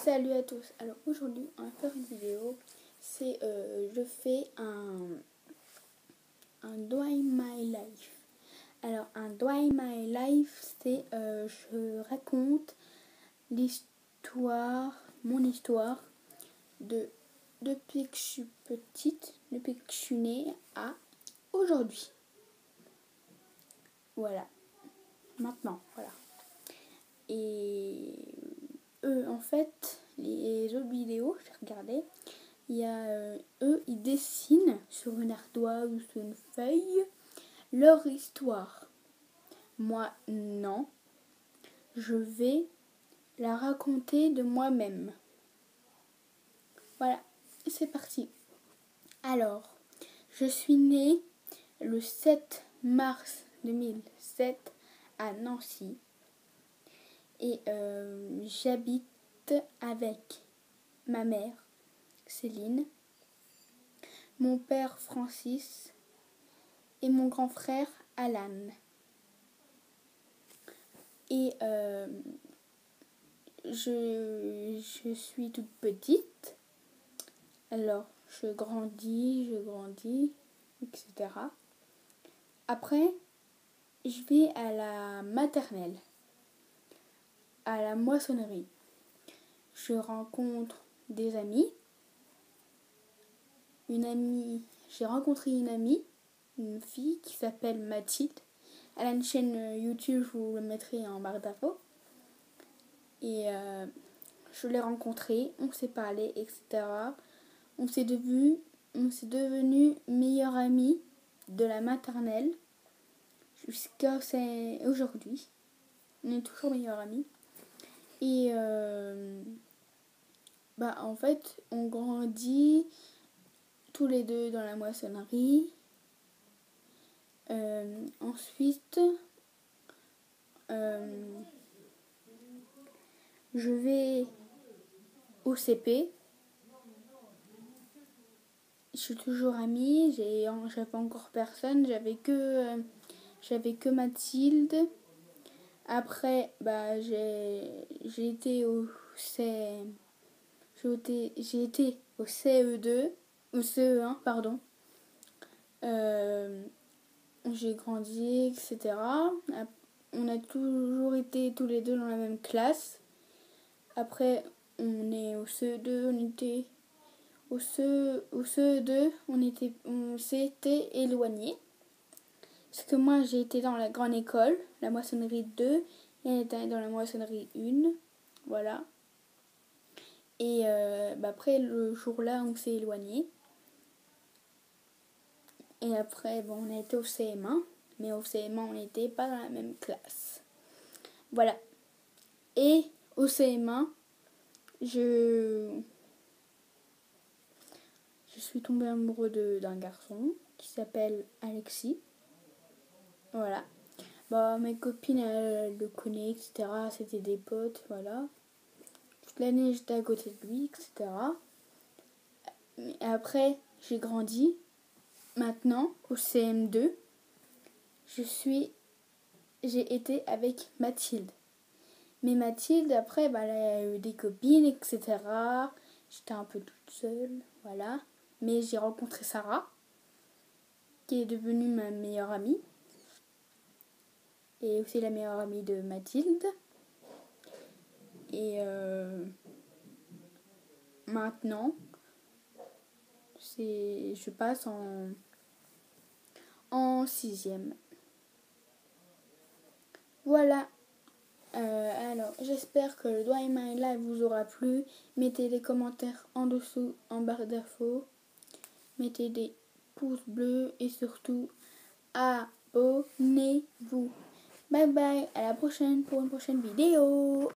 Salut à tous. Alors aujourd'hui on va faire une vidéo. C'est je fais un Dway My Life. Alors un Dway My Life, c'est je raconte mon histoire depuis que je suis petite, depuis que je suis née à aujourd'hui. Voilà. Maintenant, voilà. Et en fait, les autres vidéos, j'ai regardé, il y a eux, ils dessinent sur une ardoise ou sur une feuille leur histoire. Moi, non. Je vais la raconter de moi-même. Voilà, c'est parti. Alors, je suis née le 7 mars 2007 à Nancy. Et j'habite avec ma mère, Céline, mon père, Francis, et mon grand frère, Alan. Et je suis toute petite. Alors, je grandis, etc. Après, je vais à la maternelle, à la moissonnerie. Je rencontre des amis. J'ai rencontré une fille qui s'appelle Mathilde. Elle a une chaîne YouTube, je vous le mettrai en barre d'infos. Et je l'ai rencontrée, on s'est parlé, etc. On s'est devenus meilleures amies de la maternelle jusqu'à aujourd'hui. On est toujours meilleures amies. Et en fait, on grandit tous les deux dans la moissonnerie. Ensuite, je vais au CP. Je suis toujours amie. J'avais encore personne. J'avais que Mathilde. Après, j'ai été au CE2, au CE1, pardon. J'ai grandi, etc. On a toujours été tous les deux dans la même classe. Après, on est au CE2, au CE2, on s'était éloignés. Parce que moi, j'ai été dans la grande école, la moissonnerie 2, et elle était dans la moissonnerie 1. Voilà. Et après, le jour-là, on s'est éloignés. Et après, on a été au CM1. Mais au CM1, on n'était pas dans la même classe. Voilà. Et au CM1, je suis tombée amoureux d'un garçon qui s'appelle Alexis. Voilà. Mes copines, elles le connaissent, etc. C'était des potes, voilà. Toute l'année, j'étais à côté de lui, etc. Et après, j'ai grandi. Maintenant, au CM2, j'ai été avec Mathilde. Mais Mathilde, après, elle a eu des copines, etc. J'étais un peu toute seule, voilà. Mais j'ai rencontré Sarah, qui est devenue ma meilleure amie. Et aussi la meilleure amie de Mathilde. Et maintenant, je passe en 6e. Voilà. Alors, j'espère que le Dway My Life vous aura plu. Mettez des commentaires en dessous, en barre d'infos. Mettez des pouces bleus et surtout, abonnez-vous. Bye bye, à la prochaine pour une prochaine vidéo.